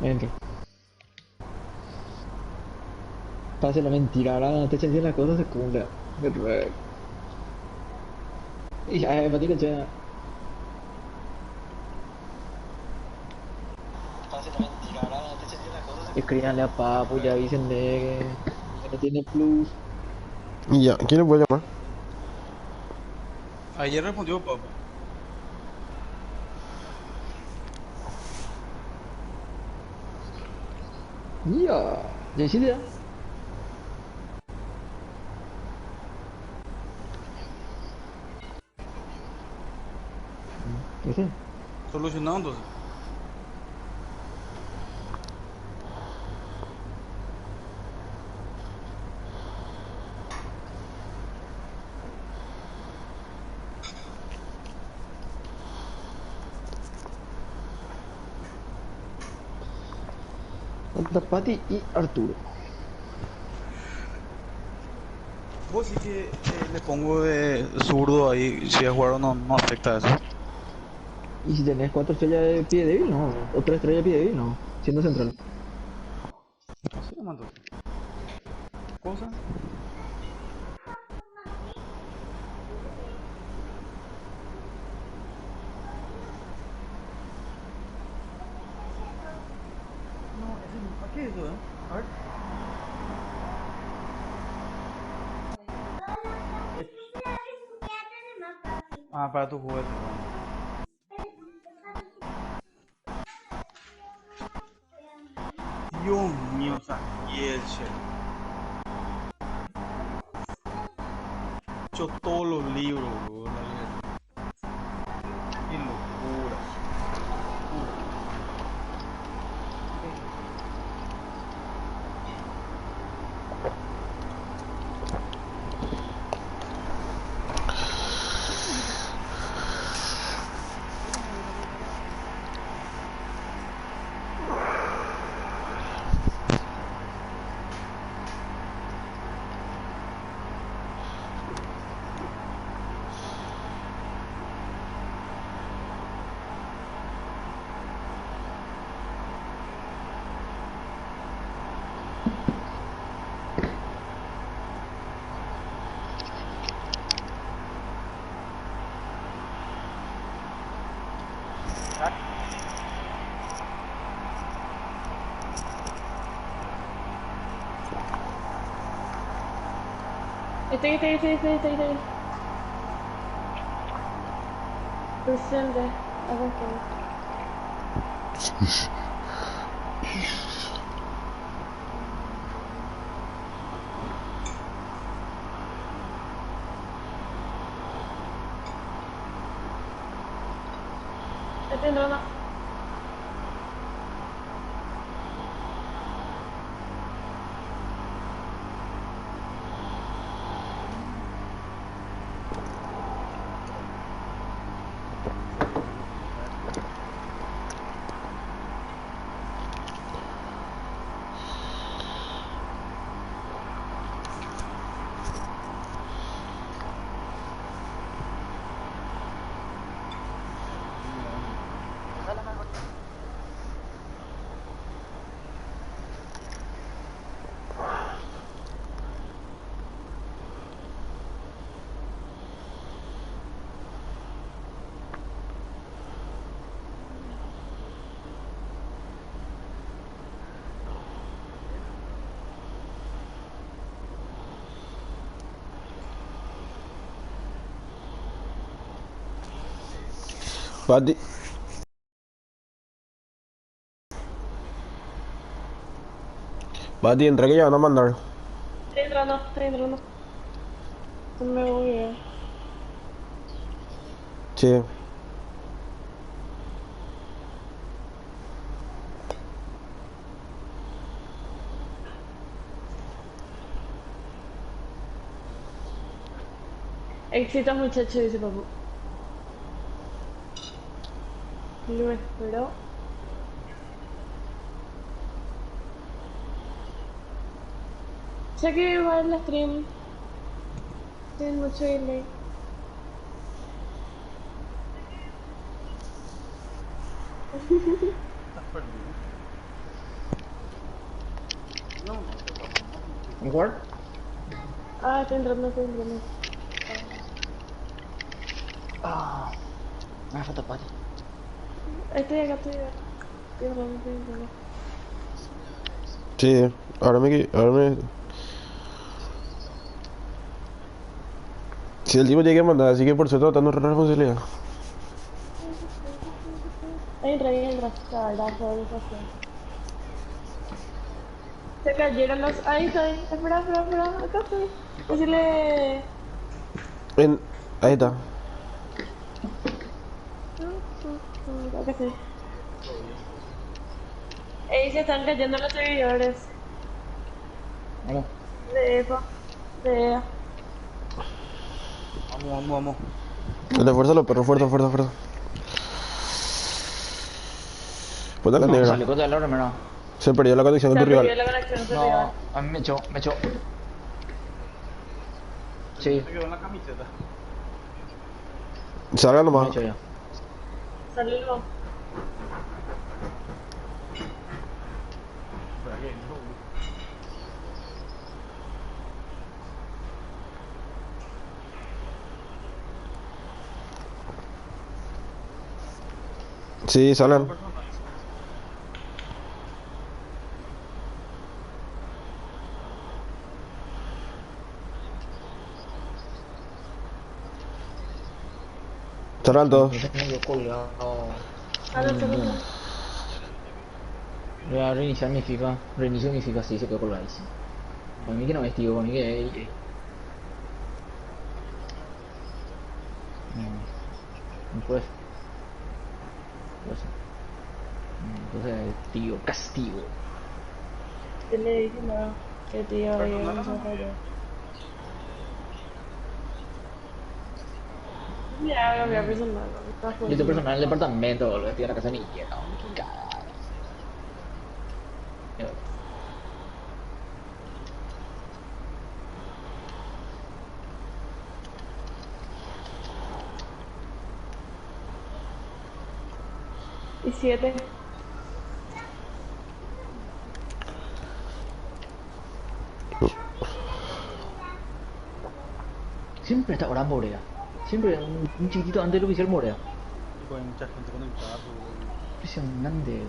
Entro. Pase la mentira, ahora no te echen las cosas se cumplen. Correcto. Y ya, para ti que sea. Escríbanle a Papu, ya avísenle que no tiene plus. Y ya, ¿quién le puede llamar? Ayer respondió Papo. Ya, ya hiciste ya. ¿Qué sé? Solucionado entonces. Falta Pati y Arturo. Vos sí que le pongo de zurdo ahí, si a jugar o no, no afecta eso. Y si tenés 4 estrellas de pie débil, no. O 3 estrellas de pie débil, no. Siendo central. Así lo mando. Cosa. No, ese no. ¿Para qué es eso, A ver. Ah, para tu juguete, bueno. Dios mío, Saquiel, hecho todos los libros, bro. Qué locura. Estoy. Presente. Acá estoy. Estoy entrando. Pati. Pati, entre que ya van a mandar. Estoy entrando. No me voy a ir. Sí. Éxitos, muchacho, dice Papu. Lo espero. Ya que va el stream. Tiene mucho delay. Estás perdido. ¿Un jugar? Ah, estoy entrando, estoy entrando. Ah, falta pati. Estoy acá, estoy acá. Estoy entrando, estoy entrando. Sí, ahora me... Si el tipo tiene que mandar, así que por suerte está dando otra responsabilidad. Ahí entra, ahí entra. Carajo, desastre. Se cayeron los... Ahí estoy. Espera, espera, espera. Acá estoy. Decirle... En... Ahí está. Acá estoy. Ey, se están cayendo los servidores. Vamos. De EPA. De EA. Vamos, vamos, vamos. Dale, fuerza los perros, fuerza, fuerza, fuerza. Ponte la No, negra. sale, cosa de la primera. Se perdió la conexión Se con tu perdió rival. la conexión, se No, perdió. a mí me echó, me echó. Sí, Se quedó en la camiseta. Salga me nomás. echó ya. Saludos. Espera que no. Sí, salgan. Salgan todos. Yo tengo colgado. Saludos. Voy a reiniciar mi FIFA. Reinicio mi FIFA, sí, se quedó colgadísimo. Para mí que no es tío, para mí que... No puede. Entonces, tío, castigo. ¿Qué le dije? No. Que tío, ahí vamos a fallar. Ya, voy a cambiar personal. Está Yo estoy jodido. personal en el departamento, boludo. Estoy en la casa de mi tía, no, qué cagada. Y 7. Siempre está ahora Morea. Siempre un chiquitito antes de lo que hiciera el Morea. Hay mucha gente conectada. Impresionante.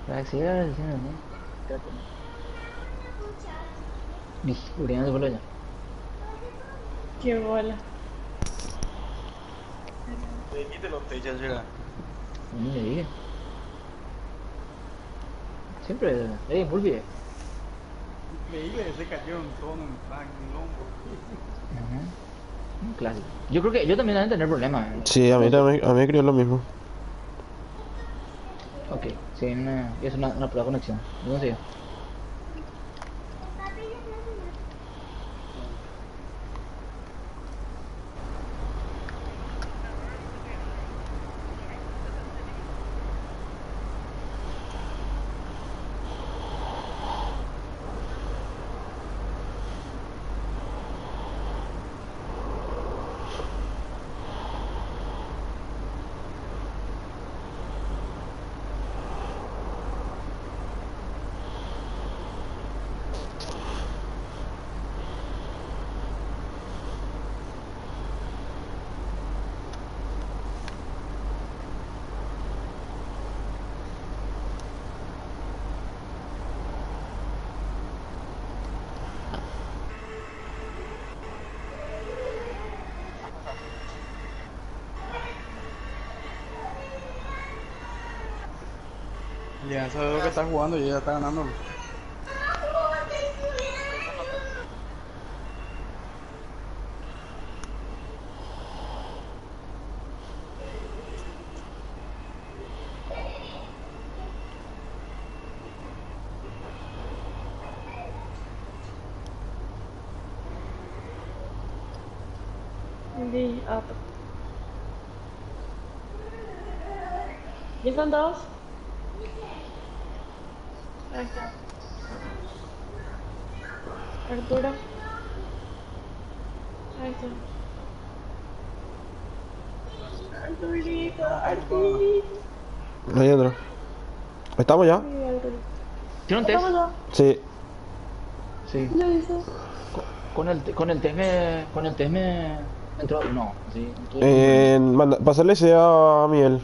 Para acceder a la sesión, ¿no? Dije, Urián se vuelve ya. Qué bola. Quite los techos, llega. Ni le dije. Siempre, Mulvi. Increíble, se cayó en tono, en flank, en lombo. Un clásico. Yo creo que yo también voy a tener problemas. Sí, a mí también, a mí me creo lo mismo. Ok, sí, es una prueba de conexión. No sé. Ya sabe lo que está jugando y ya está ganando. Di apa? ¿Ya están todos? Ahí está. Ahí está. Arturito, Arturito. Ahí entra. ¿Estamos ya? Sí, Arturito. ¿Tiene un test? Estamos ya. Sí. Sí. ¿Qué le dice? Con el test me entró. No, sí. Pasarle ese a Miguel.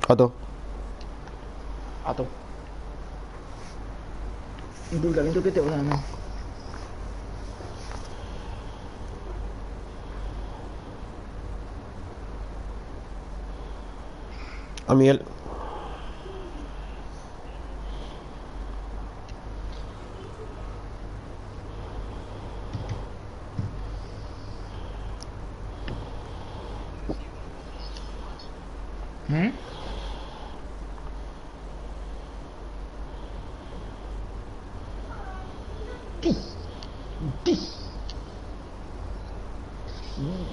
Ato. Ato. Inculcamiento que te va a dar, ¿no? A Miguel. ¿Mm?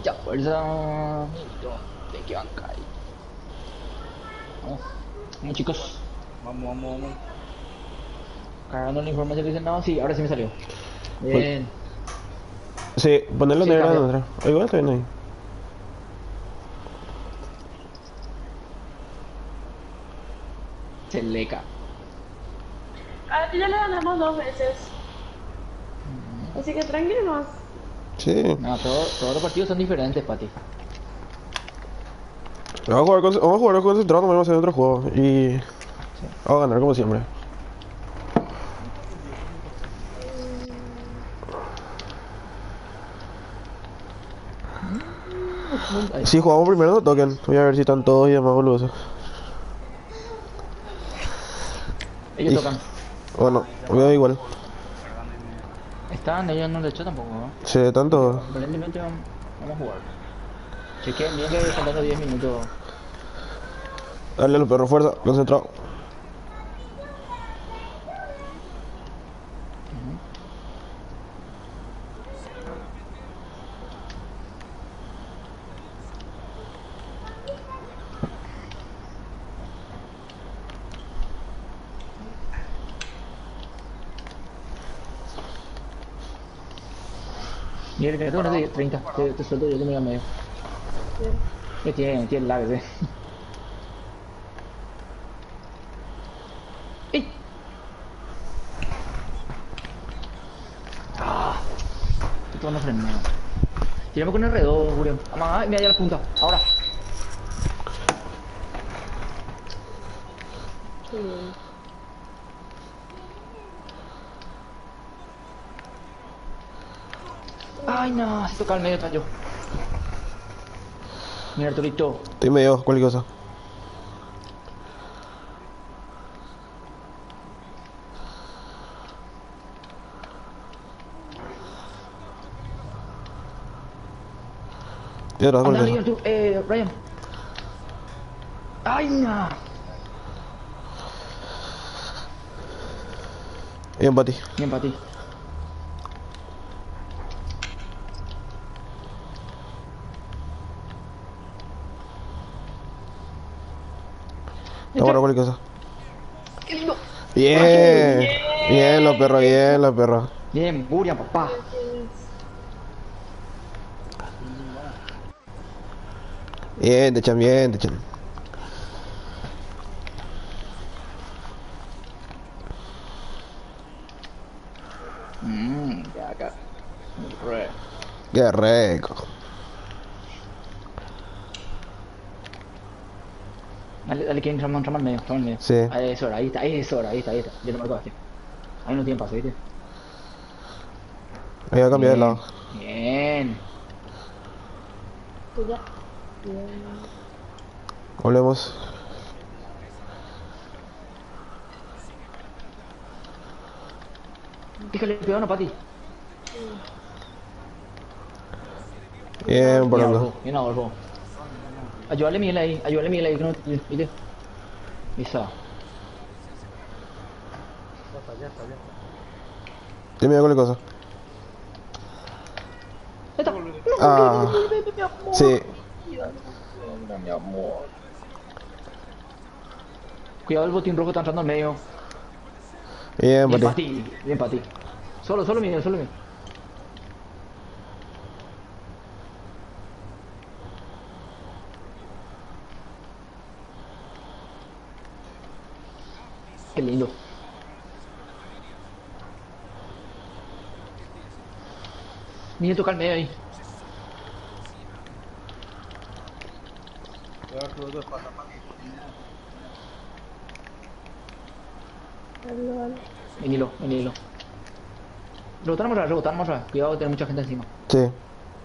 Ya, fuerza. ¿De qué van a caer? Vamos, vamos chicos. Vamos. Cargando la información que dicen, no, sí, ahora sí me salió. Bien. Sí, ponerlo Sí, negra cambia. en otra. Igual está bien ahí. Cheleca. A ti ya le ganamos 2 veces. Así que tranquilo más. Sí. No, todos los partidos son diferentes, Pati. Vamos a jugar concentrado, no vamos a hacer otro juego. Y vamos a ganar como siempre. Ay, Si jugamos primero no toquen. Voy a ver si están todos y demás boludos. ellos Y- tocan. Bueno, voy a igual. Están, ellos no le echó tampoco, ¿no? Sí, están todos. Aparentemente vamos a jugar. Chequen bien que faltando 10 minutos. Dale los perros, fuerza, concentrado. Mira, que tengo de 30. Te suelto yo que me voy a medio. Que tiene lag, ¿eh? ¡Ey! ¡Ah! Estoy tomando frenado. Tirame con R2, Julio. Vamos, mira ya la punta. Ahora. Qué bien. Ay, no, se toca el medio tallo. Mira, Arturito. Estoy medio, cualquier cosa. Estoy atrás, Anda, cualquier cosa. Artur, Ryan. Ay, no. Bien, Pati. Bien para ti. Ahora cualquier cosa. ¡Qué lindo! Bien. Bien, los perros, bien, los perros. Bien, Burian, papá. Bien, te echan, bien, te echan. Ya acá. Re. Qué rico. Dale, que entramos al medio, entramos al medio. Sí. Ahí es hora, ahí está. Yo te marco así. Ahí no tiene paso, ¿viste? Ahí va a cambiar de Bien. lado. Bien. Pues ya. Bien. Volvemos. Fíjale, cuidado, no, Pati. Bien, por Bien, ando. Adolfo, bien, Adolfo. Ayúdale a Miguel ahí, que no, ¿viste? Esa. Estoy medio cualquier cosa. Ahí está. Ah. Sí. Mi amor. Cuidado, el botín rojo está entrando al medio. Bien, Bien para Pati. ti, bien para ti. Solo Miguel, solo Miguel. Ni toca el medio ahí. Voy a dar todo de espalda para que Dale, dale. Venilo. Rebotamos otra vez. Cuidado que tiene mucha gente encima. Sí.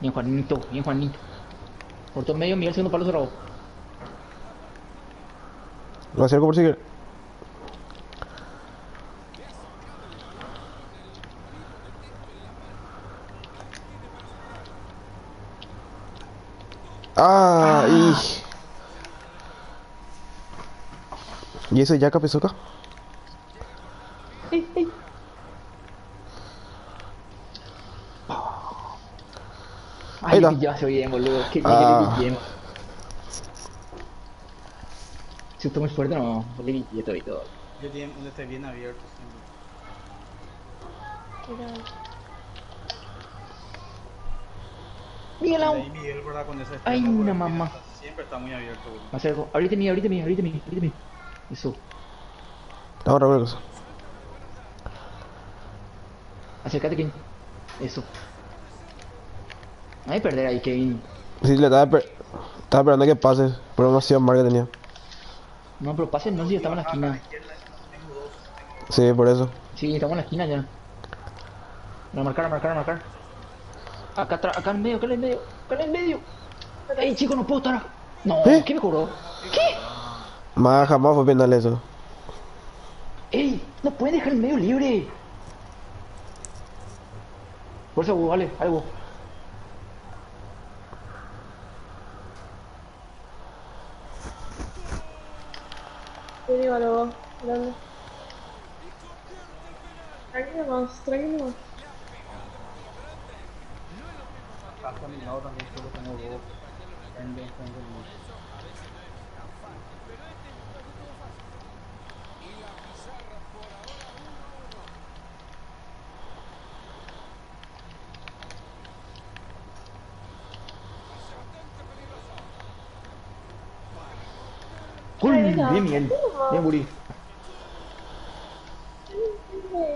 Bien Juanito. Por todo medio, mira el segundo palo cerrado. Lo acerco por si quiere. Ah, ¿Y ese Yaka Pesoka? ¡Ey, ey! Ahí Ay, está. que ya se bien, boludo. Que Ah. le bien. Si esto muy fuerte, no. Le pillé todo y todo. yo tiene donde esté bien abierto. Mira. Miguel, Ahí Miguel, ¿verdad? Con ese ay, extremo, una porque mamá. siempre está muy abierto, boludo. Me acerco. Ahorita mí. Eso. Ahora, otra cosa. Acércate, Kevin. Eso. No hay que perder ahí, Kevin. Sí, estaba esperando que pases, pero demasiado mal que tenía. No, pero pasen, no, si estamos en la Acá a la esquina. izquierda tengo dos. Sí, por eso. Sí, estamos en la esquina ya. A marcar. Acá en el medio. Ey, chico, no puedo estar. No, ¿Eh? ¿qué me cobró? Más jamás fue penal eso. Ey, no puede dejar el medio libre. Por eso, vale, algo. Llévalo, dale. Tranquilo más. Acá a mi lado también solo tengo dos. Frente. Uy, Ay, venga. bien. Bien, Buri.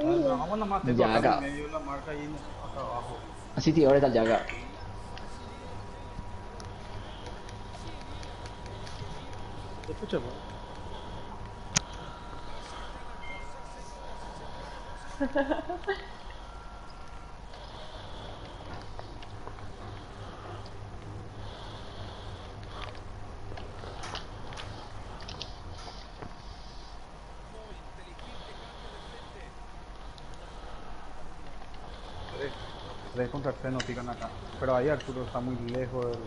No, vamos nomás, tengo Ya, acá acá. en medio de la marca y acá abajo. Así, tío, ahora está el Yaga. Escucha, pues. Tres contra tres no pican acá. Pero ahí Arturo está muy lejos del...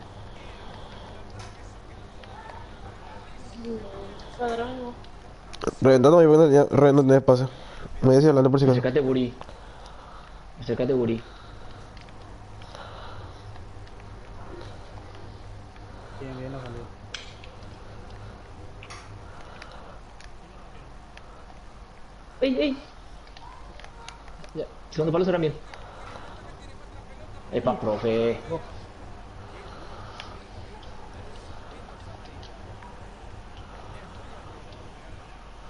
Cuadrón. Reventando mi buena, ya no tenés espacio. Me voy a decir hablando por si acaso. Acércate, Buri. Bien, la salió. Ey. Ya, segundo palo será bien. Epa, profe.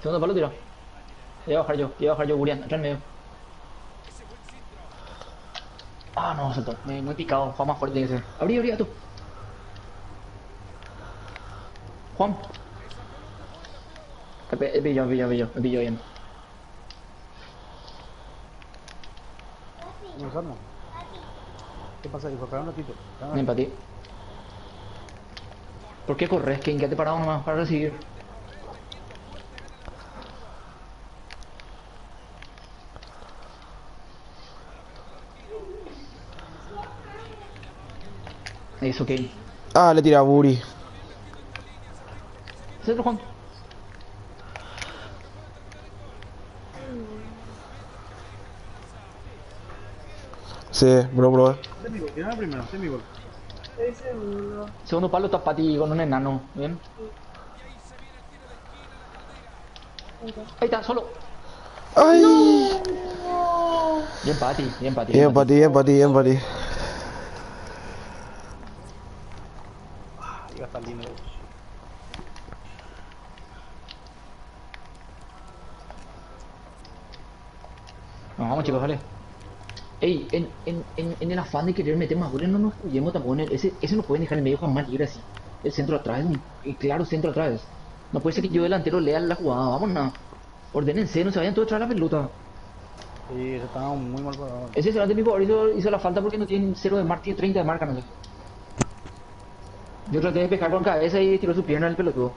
Segundo palo tira. Voy a bajar yo, Burian, atrás medio. Ah, no, saltó. Me he picado. Juan más fuerte tiene que ser. Abrí, tú. Juan. Me pilló bien. ¿No? ¿Qué pasa, hijo? Espera un ratito. Me empaté. ¿Por qué corres? Que quédate parado nomás para recibir. Eso, Kane. Ah, le tiré a Buri. ¿Es otro Juan? Sí, bro. Semigol, tírame primero, semigol. Estoy seguro. Segundo palo está para ti con un enano. ¿Bien? Ahí está, solo. ¡Ay! Bien para ti. Bien para ti. Iba a estar lindo. Nos vamos, chicos, vale. Ey, en el afán de querer meter más goles, no nos huyamos tampoco en ese no pueden dejar el medio jamás libre así. El centro atrás es un claro centro atrás. No puede ser que yo delantero lea la jugada, vamos nada. Ordénense, no se vayan todos a traer la pelota. Sí, eso estaba muy mal parado. Ese delante mi jugador hizo la falta porque no tiene 0 de marca, tiene 30 de marca, no sé. Yo traté de pescar con cabeza y tiró su pierna el pelotudo.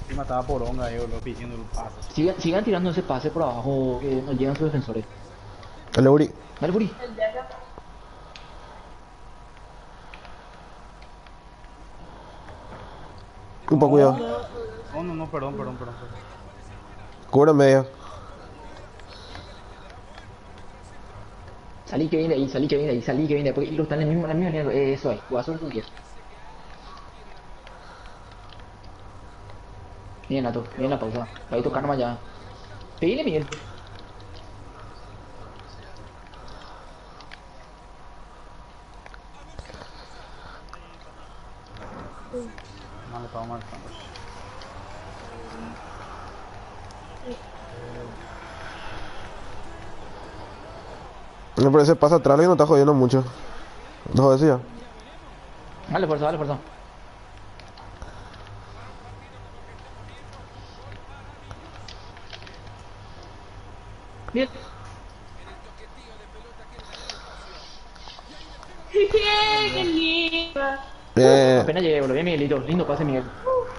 Encima estaba Poronga ahí, boludo, pidiendo el pase. Sigan tirando ese pase por abajo que nos llegan sus defensores. El Uri. Dale, Puri. El de acá. Un poco cuidado. No, perdón. Cubra en medio. Salí que viene de ahí, salí que viene de ahí, salí que viene de ahí. Porque lo están en la misma línea. Eso es, juega sobre tu 10. Bien, Nato, bien la pausa. Va a tocar nomás ya. Pedile, Miguel. No le estaba marcando. No, pero ese pasa atrás y no está jodiendo mucho. No decía. Dale fuerza, dale fuerza. Bien. ¡Qué lindo! Apenas llegué, boludo. Bien, Miguelito. Lindo pase, Miguel.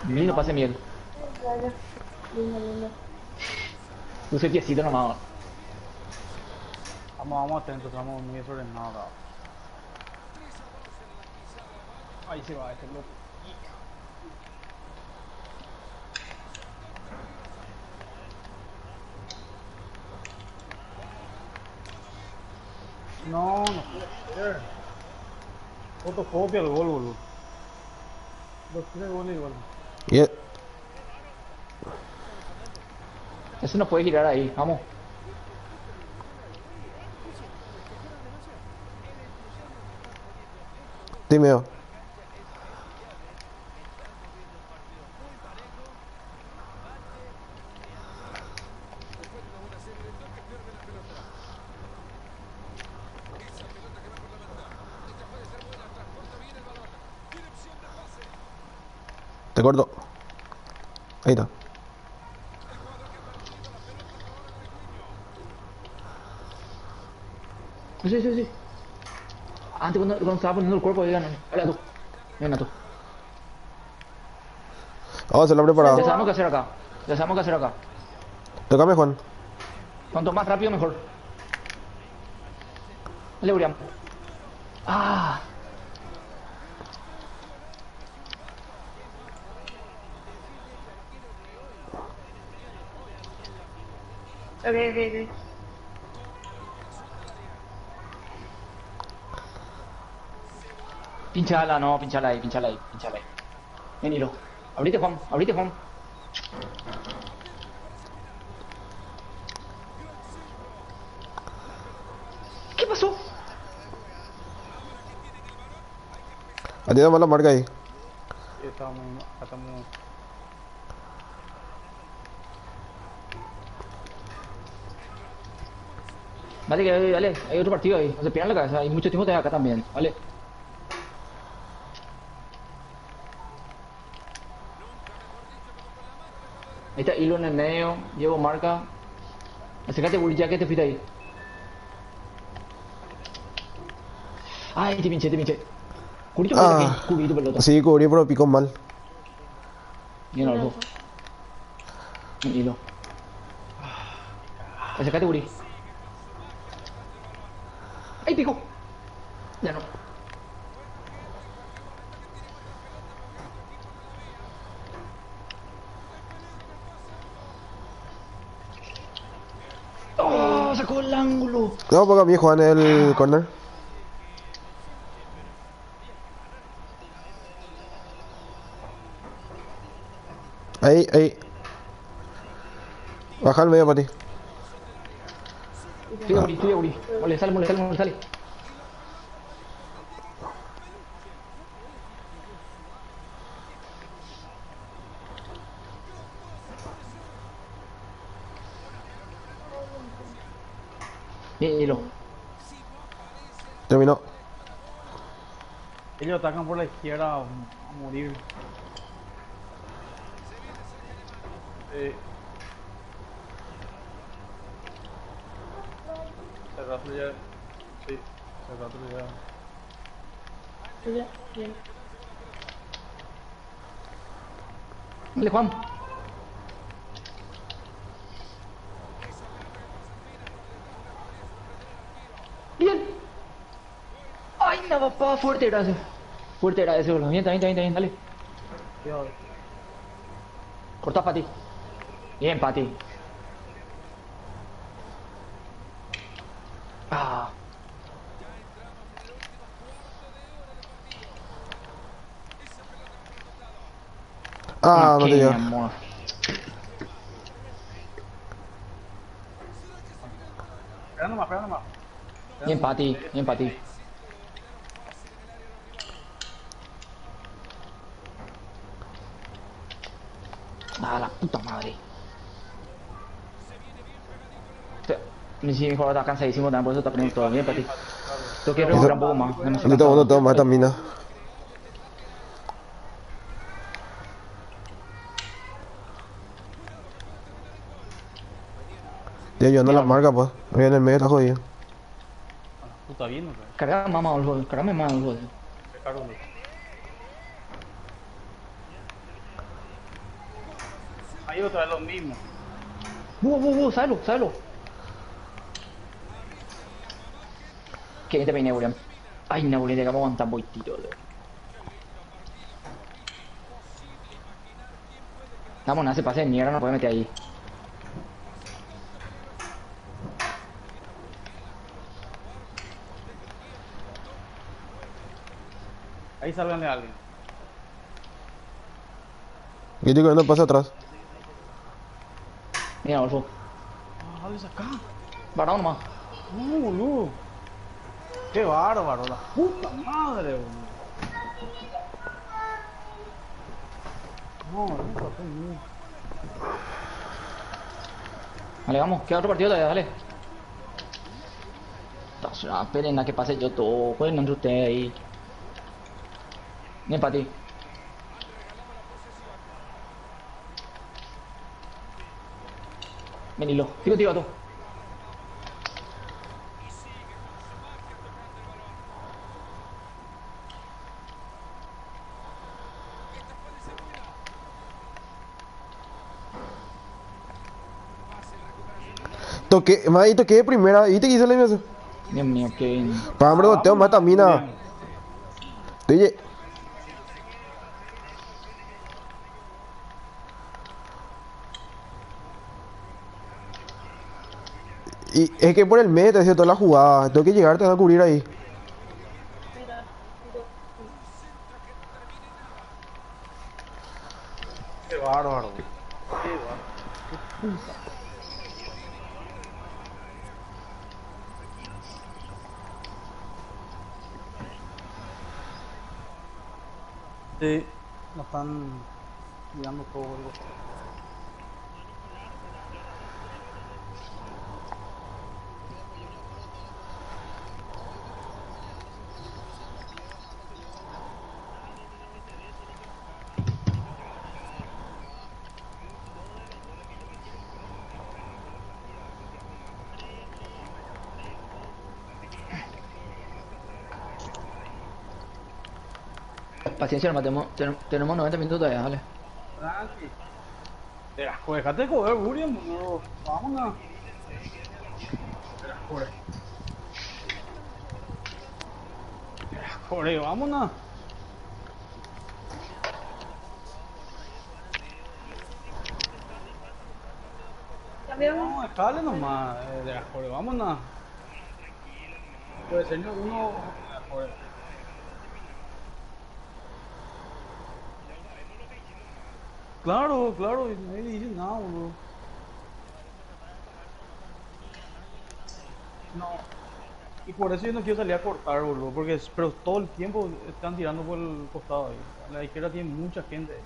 Lindo pase, Miguel. Lindo. Puse el piecito nomás. Vamos atentos, estamos muy desordenados. Ahí se va este loco. No puede ser. Fotocopia el gol, boludo. Los 3 goles igual. Y Ese no puede girar ahí, vamos. tímido. Te corto. Ahí está. Sí. Antes cuando estaba poniendo el cuerpo, digan, dale tú. Venga tú. Vamos a hacerlo Ya preparado. sabemos qué hacer acá. Ya sabemos qué hacer acá. Tócame, Juan. Cuanto más rápido, mejor. Dale, Uriam. Ah. Ok. Pinchala, no, pinchala ahí. Ven, hilo. Abrite, Juan. ¿Qué pasó? Atienda más la marca ahí. Estamos. Dale, hay otro partido ahí. No se pierdan la cabeza, hay mucho tiempo de acá también, ¿vale? Ahí está hilo en el medio, llevo marca. Acércate, Willy, ya que te fuiste ahí. Ay, te pinché. Curito pelota Ah. aquí, curito pelota. Sí, cubrí, pero picó mal. Bien, Albo. Hilo. Acércate, Willy. ¡Ay, pico! Ya no. ¡Oh! Sacó el ángulo. No, porque a mí Juan en el corner. Ahí. Baja al medio para ti. Estoy a Uri. Vale, sale. Hilo. Terminó. Ellos atacan por la izquierda a morir. Hace rato ya. Sí, hace rato ya. Bien, bien. Dale, Juan. Bien. Ay, no, papá, fuerte era ese. Fuerte era ese, boludo. Bien, está bien, dale. Cuidado. Corta, Pati. Bien, Pati. Ah. Ah, no Ok, te mi llega. amor. Espera nomás, espera nomás. Bien, Pati. Bien, Pati. Ah, la puta madre. Sí, mi jugador está cansadísimo también, por eso está poniendo todo bien, Pati. Tengo que recuperar un poco más. Demasiado Necesito uno, cansado. tengo más estamina. Estoy ayudando a la Mira, marca, pues. Ahí en el medio está jodido. Tú estás viendo, pero. cargame más, boludo. Cargame más, boludo. Ricardo, ahí otra vez lo mismo. Sábelo. Que bien te peiné, William. Ay, no, William, llegamos a aguantar muy tiro, boludo. Vamos, nada, se pase de mierda, no puede meter ahí. Ahí sálganle a alguien. Y estoy corriendo pasa atrás. Mira, Adolfo. Ah, dale acá. Varado nomás. No, boludo. Qué bárbaro, la puta madre, boludo. No, no pasó ni. Vale, vamos, queda otro partido todavía, dale. Esperen a que pase yo todo. Jueguen entre ustedes ahí. Bien para ti. Venilo. Tiro, tú. Toqué, madre, toqué de primera. ¿Viste que hice la inversa? Dios mío, qué... Para, hombre, tengo más estamina. Oye. Y es que por el medio te hacía toda la jugada. Tengo que llegar, te van a cubrir ahí. Mira, tiro. Qué bárbaro. Qué bárbaro. Sí, nos están mirando todo, boludo. Paciencia, hermano, tenemos 90 minutos todavía, dale. Tranqui. Déjate joder, William, boludo. Vámonos. Joder. Joder, vámonos. Cambiamos. No, dejale nomás. Joder, vámonos. Pues señor, uno. Joder. Claro, claro, y nadie dice nada, boludo. No. Y por eso yo no quiero salir a cortar, boludo, porque pero todo el tiempo están tirando por el costado ahí. La izquierda tiene mucha gente.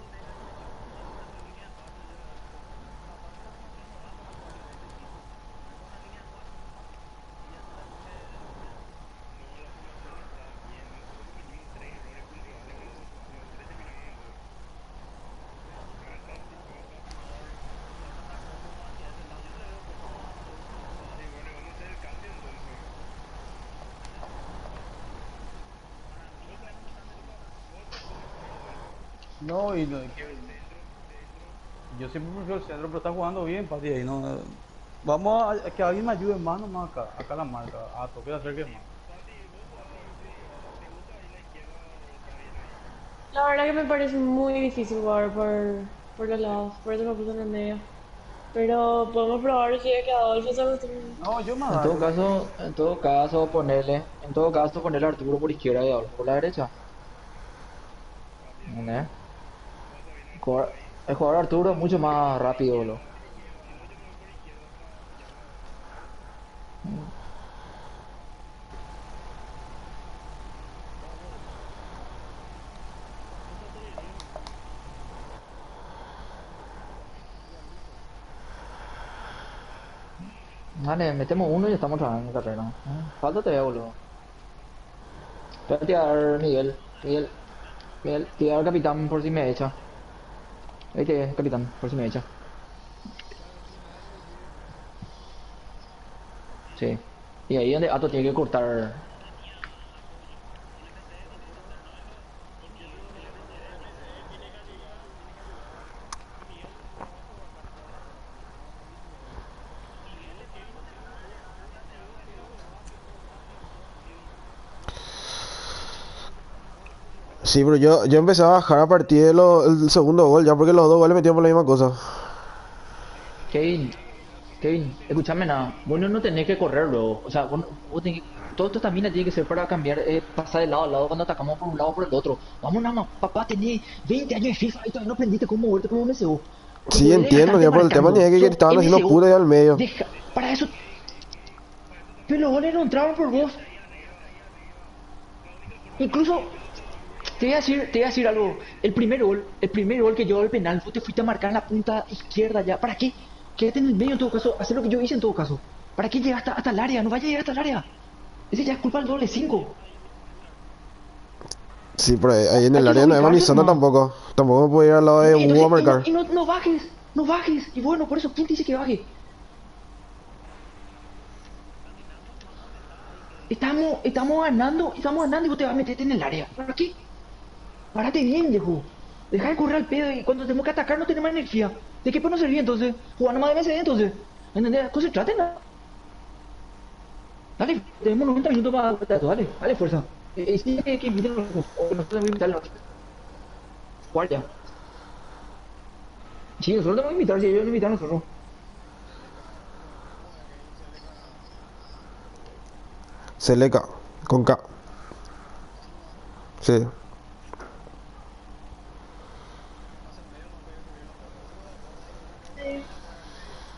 No, y no, yo siempre prefiero el centro, pero está jugando bien, Pati, ahí no. Vamos a que alguien me ayude más nomás acá la marca, a toque de hacer que más. La verdad que me parece muy difícil jugar por los lados, por eso me puse en el medio. Pero podemos probar si es que Adolfo se acostumbre. No, yo me En todo adapto. caso, en todo caso ponerle a Arturo por izquierda y a Adolfo por la derecha. ¿Entendés? El jugador Arturo es mucho más rápido, boludo. Vale, metemos uno y estamos trabajando en carrera. Falta todavía, boludo. Te voy a tirar Miguel. Miguel, tirar al capitán por si me echa. Ahí te capitán, por si me echa. Sí. Y ahí donde Ato tiene que cortar. Sí, pero yo empecé a bajar a partir del segundo gol, ya porque los dos goles metían por la misma cosa. Kevin, Kevin, escúchame nada. Vos no tenés que correr luego. O sea, vos tenés todo esto también tiene que ser para cambiar, pasar de lado a lado cuando atacamos por un lado o por el otro. Vamos nada más, papá, tenés 20 años de FIFA y todavía no aprendiste cómo moverte como MCU. No Sí, podés entiendo, dejarte ya por el tema marcando. ni que Sos estaban haciendo MCU. pura ahí al medio. Para eso. Pero los goles no entraban por vos. Incluso, te voy a decir algo. El primer gol que yo al penal, vos te fuiste a marcar en la punta izquierda ya. ¿Para qué? Quédate en el medio en todo caso, hacer lo que yo hice en todo caso. ¿Para qué llegar hasta el área? No vaya a llegar hasta el área. Ese ya es culpa del doble 5. Sí, pero ahí en Hay el que área no hay mi ubicarse zona nomás. tampoco. Tampoco me puedo ir al lado de Hugo a marcar. No bajes, no bajes. Y bueno, por eso, ¿quién te dice que baje? Estamos ganando y vos te vas a meterte en el área. ¿Para qué? Párate bien, viejo. Deja de correr al pedo y cuando tenemos que atacar no tenemos más energía. ¿De qué puede no servir entonces? Jugando más de MSD entonces. ¿Entendés? Concentrate, ¿no? Dale, tenemos 90 minutos para esto, dale, fuerza. Sí, que inviten a los o nosotros tenemos que invitarlos. Jugar ya. Sí, nosotros tenemos que invitar, si ellos no invitan a nosotros. Seleca, con K. Sí.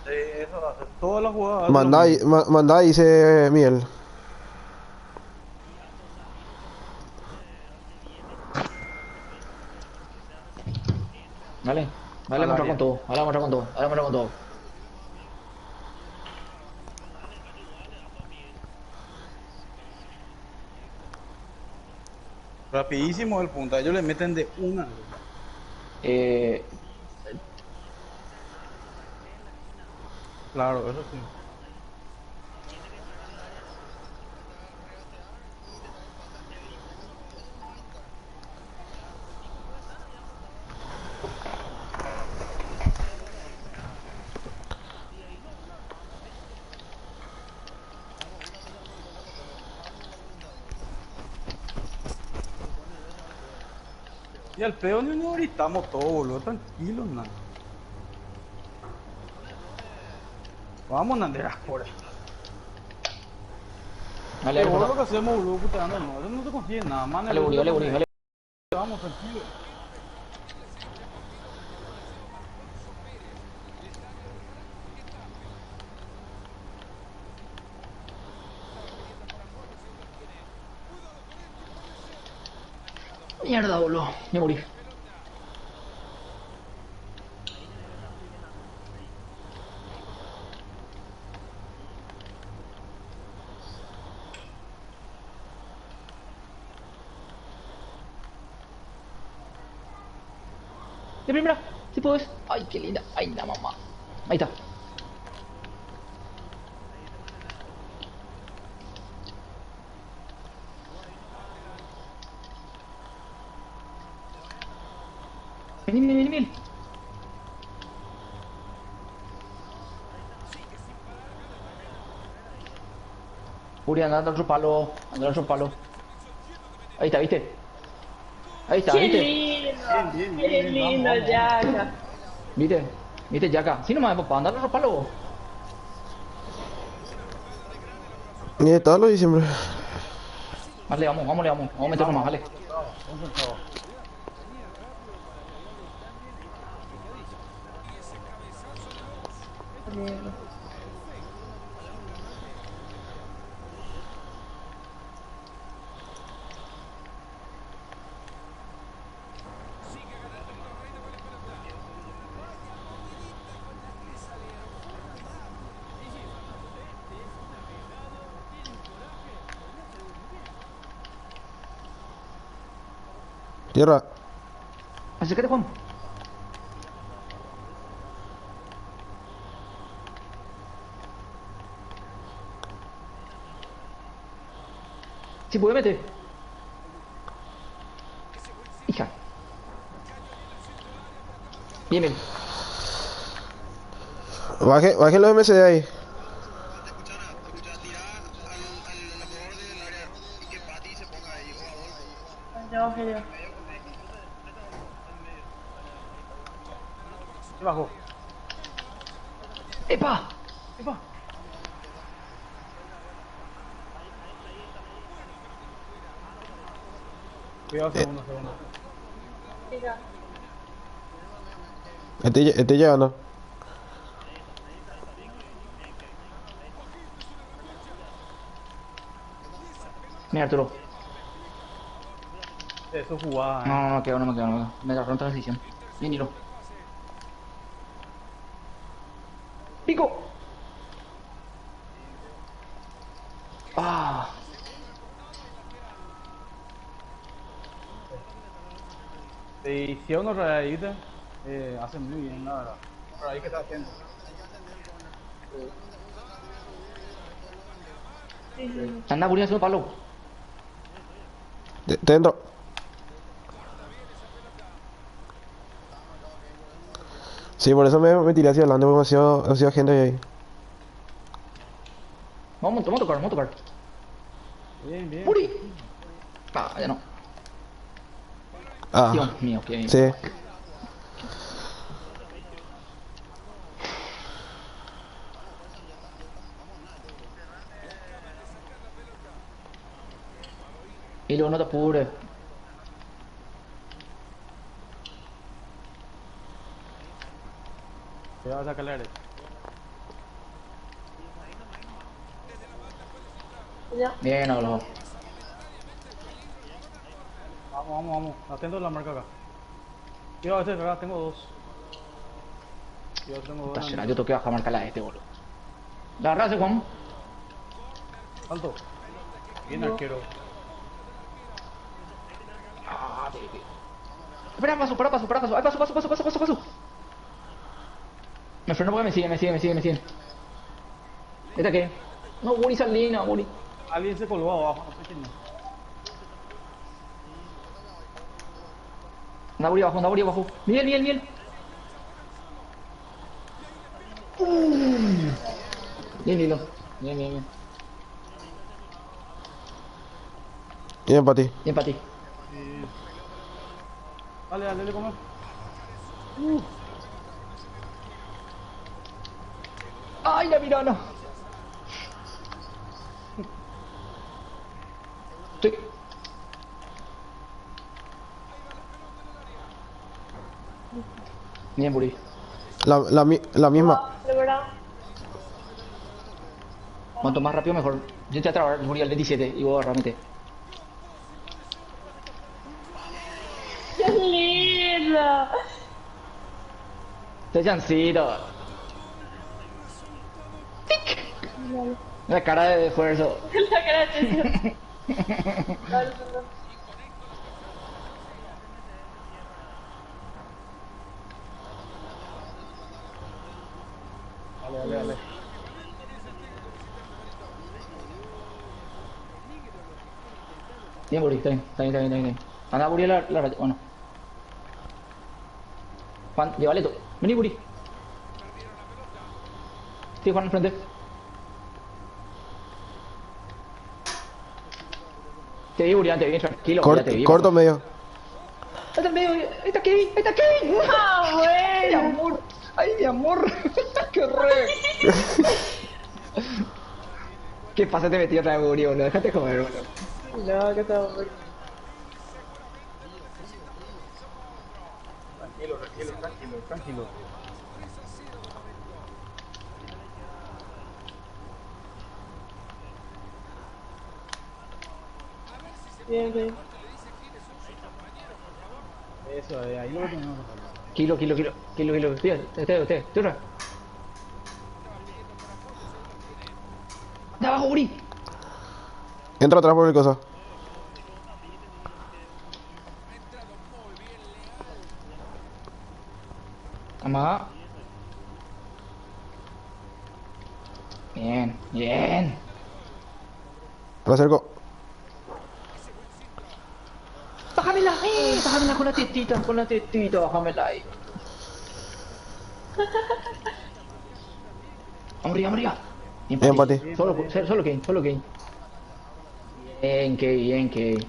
Eso hace todas las jugadas. Mandá, dice Miguel. Dale, Al mostrar área. con todo, dale, mostrar con todo, dale, mostrar con todo. Rapidísimo el punta, ellos le meten de una. Eh, Claro, eso sí. Y al pedo ni nos gritamos todo, boludo, tranquilo, nada. Vamos, Nandera, por ahí. dale, Qué dale, bueno lo fuerza. que hacemos, boludo, puta, no, eso no te consigues nada, man. Dale, Buri, dale, Buri, dale. Vamos, tranquilo. Mierda, boludo, me morí. De primera, si puedes. Ay, qué linda. Ay, la mamá. Ahí está. Vení, vení, vení, vení. Uri, anda al otro palo. Anda al otro palo. Ahí está, ¿viste? Ahí está, Qué ¿viste? lindo, Bien, bien, qué bien, bien, lindo, vamos, vamos. Yaka. ¿Viste? ¿Viste, Yaka? Sí, nomás, papá, anda al otro palo. Ni de todo lo diciembre. Dale, vamos, vamos, vamos. Vamos a meternos más, dale. Concentrado. Tierra. Acércate, Juan. Si puede meter. Hija. Bien, bien. Bajen los MCD ahí. Yo, genial. Se bajó. ¡Epa! Epa. Cuidado, segundo, segundo. Mira. Estoy llegando. Mira, Arturo. Eso es jugada, No, no, no quedo, no me quedo, no me quedo. Me agarró en transición. Bien, Niro. ¡Pico! Ah. Si a uno rayadita, hace muy bien, la verdad. Por ahí que está haciendo. Anda, Buri, haciendo palo. Dentro. Sí, por eso me tiré hacia adelante, porque demasiado gente ahí. Vamos a tocar, vamos a tocar. Bien, bien. ¡Buri! Ah, ya no. Ah, Dios mío, qué bien. sí. Y luego no te apures. Te vas a sacar la derecha. Ya. Bien, Olo. Vamos, vamos, vamos. Atento a la marca acá. Yo a veces acá tengo dos. Yo tengo dos. Puta será, yo tengo que bajar a marcarla a este, boludo. La raza, Juan. Alto. Bien arquero. Ah, baby. Espera, paso, para, paso, para, paso. Ay, paso. Me freno porque me siguen. ¿Esta qué? No, Buri, Salina, Buri. Alguien se colgó abajo, no sé quién es. Anda, Buri, abajo. Miel. Bien, Lilo. Bien. Bien para ti. Bien para ti. Dale, comer. ¡Ay, la mirana! Estoy... Bien, Buri. La misma. De verdad. Cuanto más rápido, mejor. Yo te voy a trabar, Buri, al 27 y vos realmente. ¡Qué lindo! Te chancito. La cara de esfuerzo. La cara de Tesio. Dale, perdón. Dale. Bien, Buri, está bien. Anda, Buri, la raya. Bueno. Juan, llévale todo. Vení, Guri. Sí, Juan, al frente. Te vi, Guri, te vi, tranquilo, ya te vi. Corto medio. Ahí está el medio, ahí está Kevin, ahí está Kevin. Ah, Mi bueno. amor, ay, mi amor. Qué re. ¿Qué pasa? Te metí otra vez, Guri, boludo. Déjate comer, boludo. No, que está bueno. Tranquilo, tranquilo, tranquilo, tranquilo. Bien, bien. Eso, ahí lo que tenemos que hacer. Kilo. Usted, turra. De abajo, Guri. Entra atrás por el cosa. Amaga. Bien, bien. Lo acerco. Bájamela, bájamela con la tetita, bájamela ahí. Vamos arriba. Bien, Bien, Pati. Pati. Solo Kane. Bien, Kane.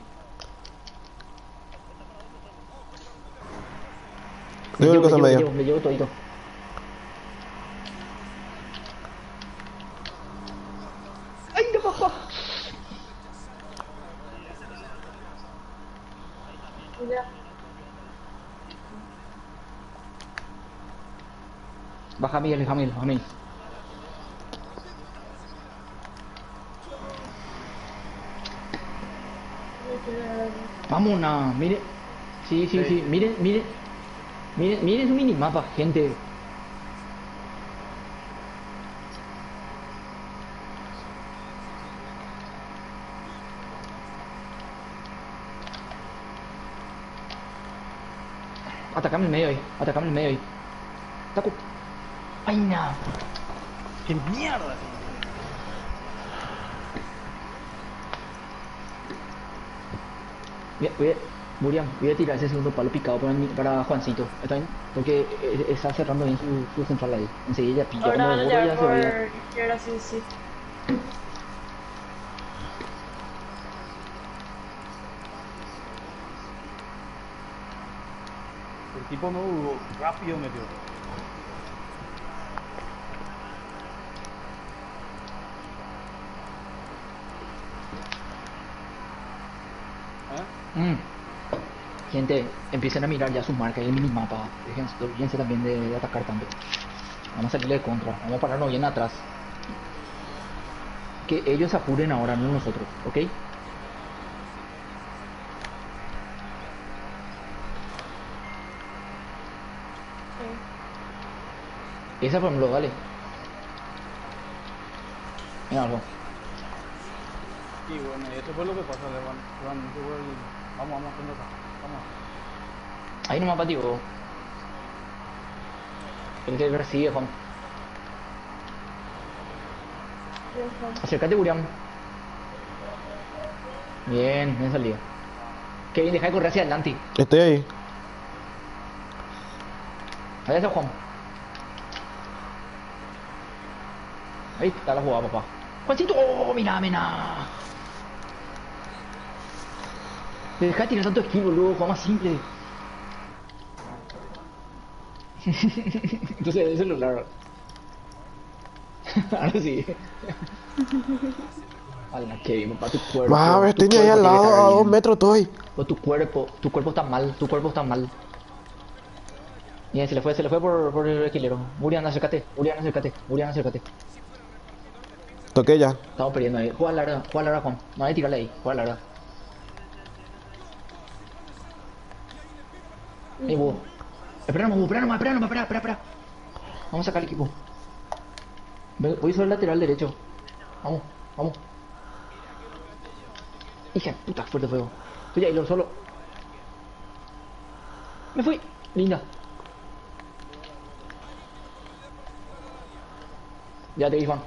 Digo el cosa medio. Me llevo todito. ¡Ay, de papá! Ya. Baja Miguel. Vámonos, mire. Sí. Miren su minimapa, gente. Atacame el medio ahí. Taco. Ay, no. ¡Qué mierda! Muriam, voy a tirar ese segundo palo picado para Juancito. ¿Está bien? Porque está cerrando bien su central ahí. Enseguida ya pilla. Ahora Cuando van a el borde ya llevar se por vaya. izquierda, sí. El tipo no dudó, rápido metió. ¿Eh? Gente, empiecen a mirar ya sus marcas y el minimapa. Olvídense también de atacar tanto. Vamos a salirle de contra. Vamos a pararnos bien atrás. Que ellos apuren ahora, no nosotros, ¿ok? Esa por ejemplo, dale. Mira algo. Sí, bueno, y eso fue lo que pasó, ese fue el... Vamos, haciendo acá. Vamos. Ahí nomás patigo. El que persigue, Juan. Acércate, Guriam. Bien salido. Kevin, deja de correr hacia adelante. Estoy ahí. Ahí está Juan. Ahí está la jugada, papá. Juancito, oh, mira. Deja de tirar tanto esquivo, luego, juega más simple. Entonces el celular. Ahora sí. Ala, Kevin, para tu cuerpo. Mames, estoy Tu ni ahí cuerpo al tiene que lado, estar a bien. 2 metros estoy. O tu cuerpo está mal. Bien, se le fue por el esquilero. Murian, acércate. Toqué ya. Estamos perdiendo ahí. Juega larga, Juan. No hay que tirarle ahí, juega larga. Ahí, búho. Espera. Vamos a sacar el equipo. Voy sobre el lateral derecho. Vamos. Hija de puta, fuerte fuego. Estoy ahí, solo. Me fui. Linda. Ya te vi, Juan.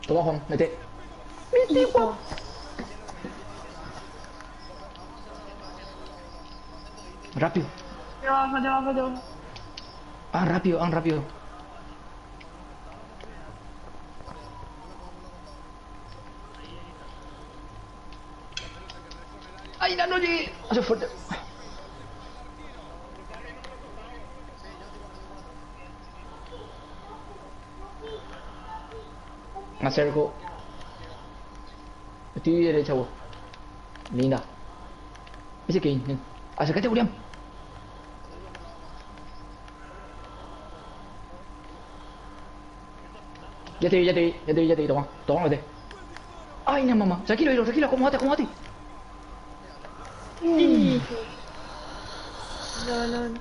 Toma, Juan, mete. Listo. Rápido. Te bajo. rápido, rápido. ¡Ay, no llegué! Hace fuerte. Me acerco. Estoy derecha, vos. Linda. Ese Kane. Ven. Acércate, William. Ya te vi, toma. Toma, vete. Ay, no, mamá. Tranquilo, acomódate. Hijo. No, no.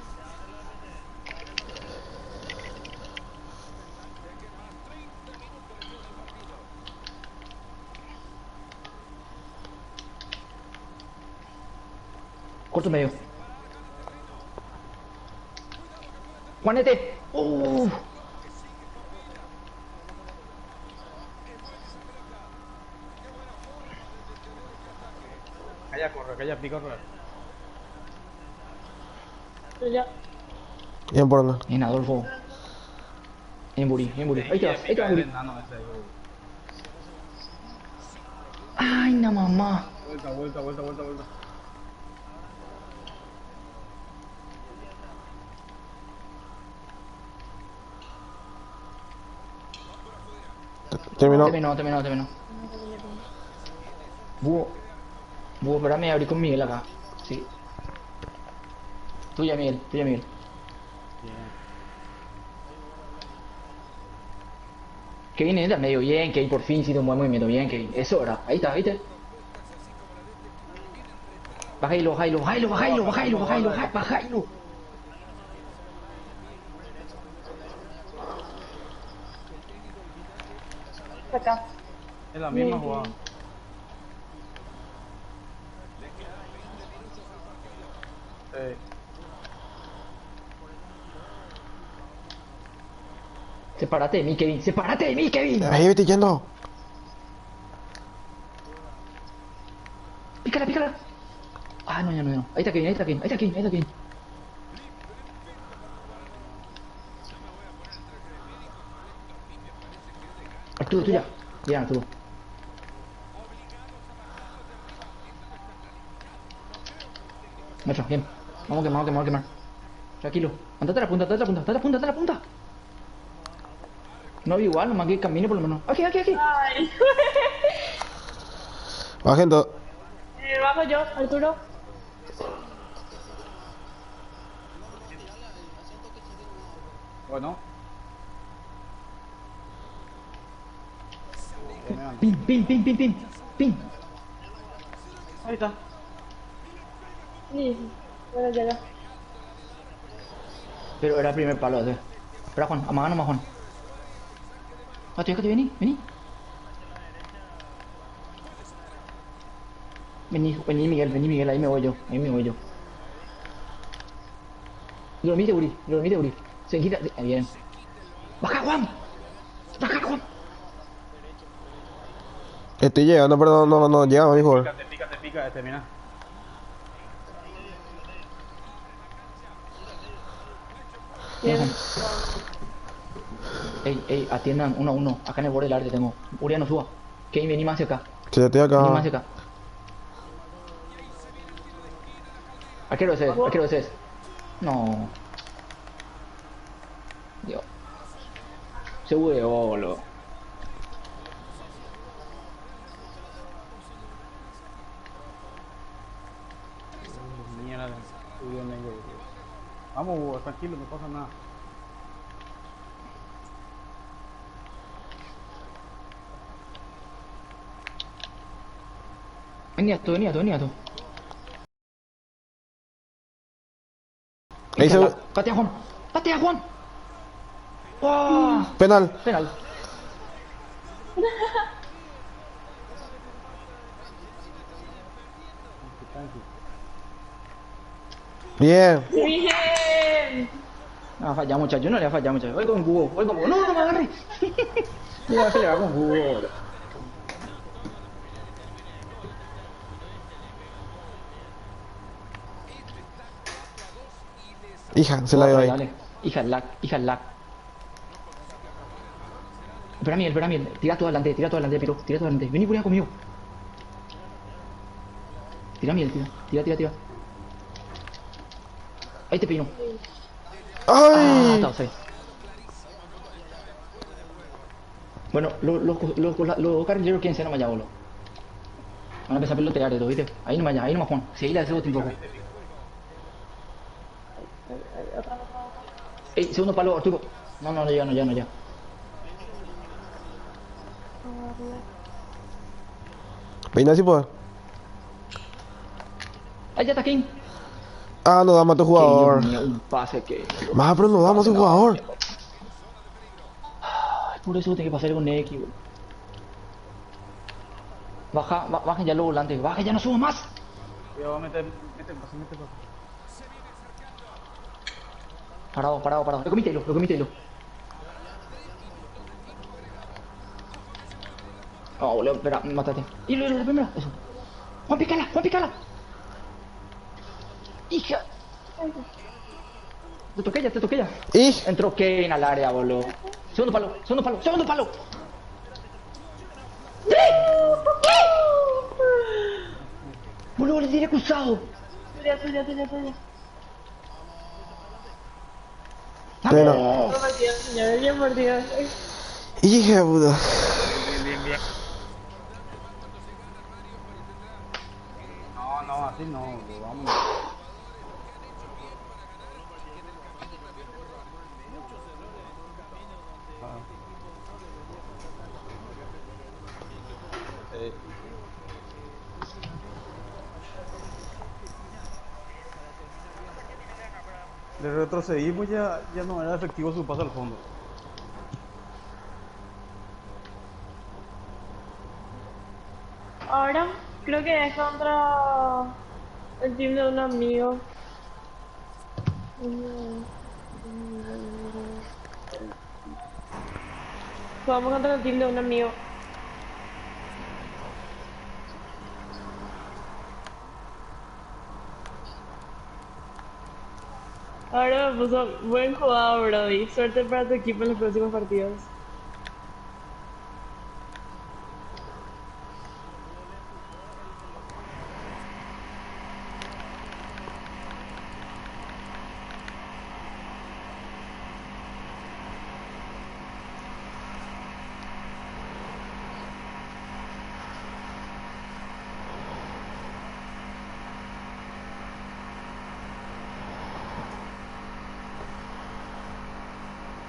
Corto medio. Juanete. Calla, corre, calla, pica, corre. Pero ya. Bien por acá. En Adolfo. En Buri. Ahí te vas, Buri. Enano ese, güey. Ay, no, mamá. Vuelta. Terminó. Terminó. Búho, espérame, abrí con Miguel acá. Sí. Tuya, Miguel. Bien. Kevin entra medio bien, Kevin por fin hizo un buen movimiento. Bien, Kevin. Eso era. Ahí está, ¿viste? Bajailo. Acá. Es la misma jugada. Sí. Sepárate de mí, Kevin. Ahí vete yendo. Pícala. Ah, no. Ahí está Kevin. Arturo, tuya. Bien, Arturo. Macho, bien. Vamos a quemar. Tranquilo. Andate a la punta. No vi igual, nomás que camine por lo menos. Aquí. Ay. Bajen todo. Bajo yo, Arturo. Bueno. Pin. Ahí está. Sí. Bueno, ya. Pero era el primer palo ese. Espera, Juan, amaga nomás, Juan. Déjate, vení. Vení, Miguel, ahí me voy yo. Dormite, Uri. Se quita. Bien. ¡Baja, Juan! Estoy llegando, pero no llega mi jugador. Pícate, mira. Bien. Ey, atiendan 1-1. Acá en el borde del arte tengo. Uriano, suba. Kevin, vení más hacia acá. Sí, estoy acá. Arquero ese es. No. Dios. Se bugueó, boludo. Mierda, estudio negro. Vamos, Hugo, tranquilo, no pasa nada. Venía tú. Ahí se... Patea, Juan. ¡Oh! Penal. Bien. Bien. No va a fallar, muchacho. No le va a fallar, muchacho. Voy con Hugo. No me agarre. Mira, se le va con Hugo, boludo. Hija, se la dio ahí. Dale. hija lag. Espera, Miel, tira todo adelante, Piro, tira todo adelante. Vení por allá conmigo. Tira Miel, tira. Ahí te pino. ¡Ay! Está, sí. Bueno, los carrileros quieren ser nomás ya, boludo. Van a empezar a pelotear esto, ¿viste? Ahí nomás, Juan. Seguí la de segundo tiempo. Ey, segundo palo, Arturo. No ya. Peina si puedo. Ahí ya está King. Ah, no damos a tu jugador. Dios mío, un pase que... Más, pero no damos a tu jugador. Ay, por eso tengo que pasar con X, boludo. Bajen ya los volantes. Bajen, ya no subo más. Cuidado, mete paso. Parado. Lo comítelo. Oh, boludo, espera, mátate. Y lo primero, eso. Juan, pícala. Hija. Te toqué ya. Y. Entró Kane al área, boludo. Segundo palo. ¡Sí! Boludo, le tiré cruzado. Tuya. Pero. No, señor, bien partido. Hija de puta. Bien. No, así no, bro, vámonos. Le retrocedimos, ya no era efectivo su paso al fondo. Ahora creo que es contra el team de un amigo. Jugamos contra el team de un amigo. Ahora me puso buen jugador, Brody. Suerte para tu equipo en los próximos partidos.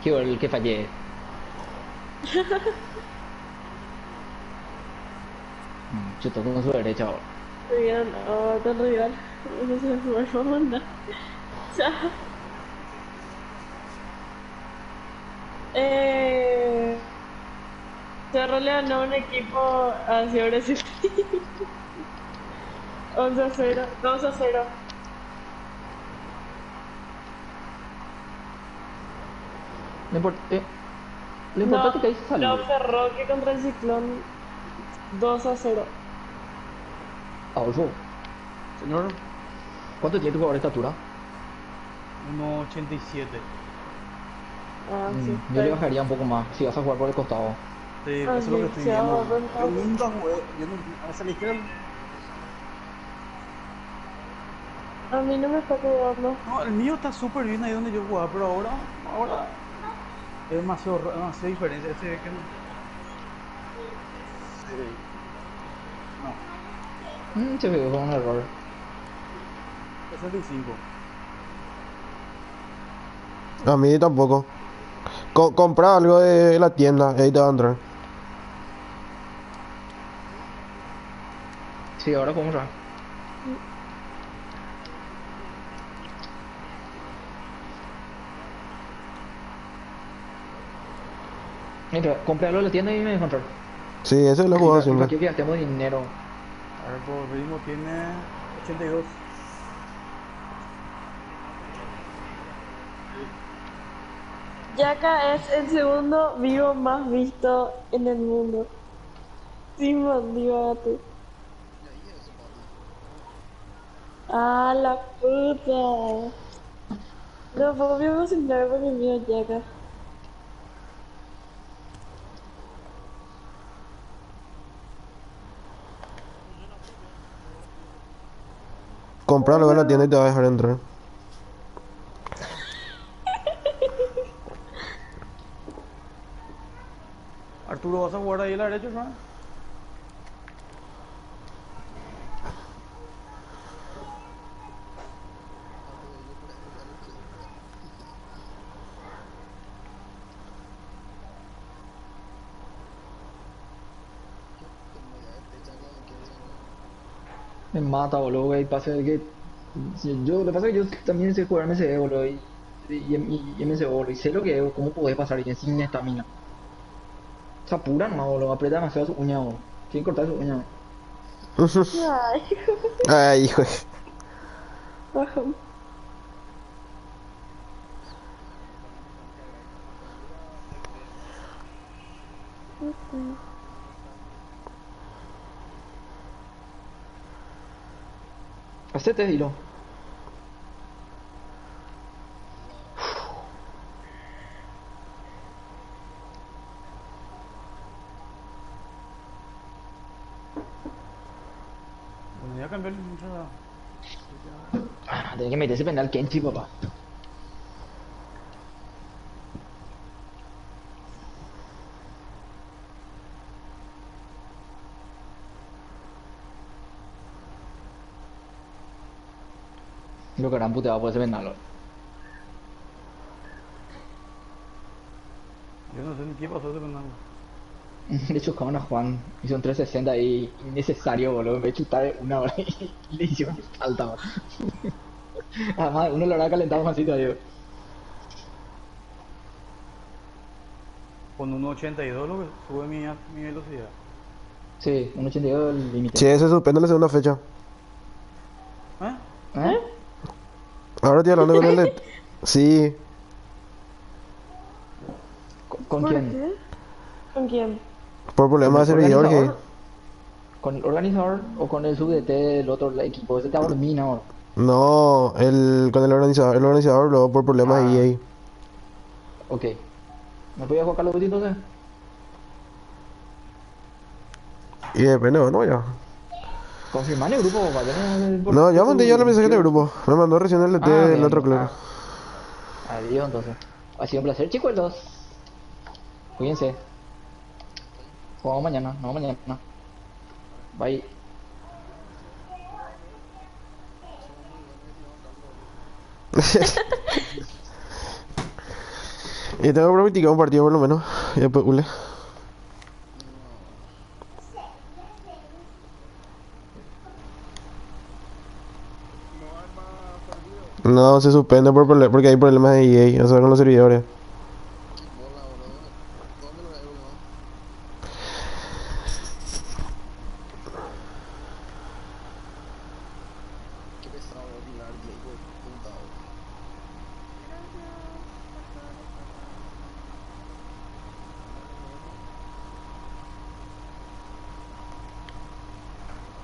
Qué gol que fallé. Chutó con su derecha, boludo. Bien, tan rival. No se me fue onda. Chao. Cerro le ganó un equipo hacia Brasil. 11-0, 2-0. Lo importante es que ahí se salió. No, cerró que contra el Ciclón 2-0. Adolfo, Señor, ¿cuánto tiene tu jugador de estatura? 1.87. Ah, sí. Yo le bajaría un poco más si vas a jugar por el costado. Sí, eso es lo que estoy sí, viendo. vamos, Yo nunca jugué, hacia la izquierda. A mí no me está quedando. No, el mío está súper bien ahí donde yo jugaba, pero ahora es demasiado diferente. Ese que no. Sí. Se ve con un error. 65. A mí tampoco. Compra algo de la tienda, ahí te va a entrar. Sí, ahora podemos jugar. Entra, cómpralo en la tienda y me dejo entrar. Sí, ese lo he jugado siempre. Aquí gastemos dinero. A ver, por ritmo tiene 82. Yaka es el segundo vivo más visto en el mundo. Simón, dígate. Ah, la puta. No, puedo me emocionar porque mira ya acá. Compralo en la tienda y te va a dejar entrar. Arturo, ¿vas a jugar ahí a la derecha, no? Me mata, boludo, güey. Pasa de que. Lo que pasa es que yo también sé jugar MCD, boludo. Y MCO, boludo. Y sé lo que es, cómo podés pasar y sin estamina. Se apura nomás, boludo. Aprieta demasiado su uña, boludo. Tiene que cortar su uña. Ay, Ay, hijo. bajo. Hacete, dilo. Bueno, ya cambió mucho. Tenés que meter ese penal Kenchi, papá. Lo que harán puteado por ese penal, boludo. Yo no sé ni qué pasó ese penal. Le chocaban a Juan. Hizo un 360 ahí innecesario, boludo. En vez de chutar una hora y le hicieron falta, boludo. Además, uno lo habrá calentado más así, digo. Con 1.82 lo que sube mi velocidad. Sí, 1.82 el límite. Che, se suspende la segunda fecha. ¿Eh? ¿Eh? Ahora estoy hablando con el de... Sí, ¿Con ¿Por quién? qué? ¿Con quién? por problemas de servidor que... ¿Con el organizador o con el subdt del otro equipo? Ese te abomina ahora. No, con el organizador luego por problemas Ah, de EA. ok. ¿Me podías jugar Call of Duty entonces? Y depende, bueno, ya. Confirmar el grupo, papá. No, ya mandé ya la mensaje de grupo. Me mandó recién el DT Ah, del bien. otro club. Adiós entonces. Ha sido un placer, chicos, los. Cuídense. Jugamos mañana, no mañana. Bye. Y tengo que practicar un partido por lo menos. Y después, ule. No, se suspende porque hay problemas de EA, o sea, con los servidores.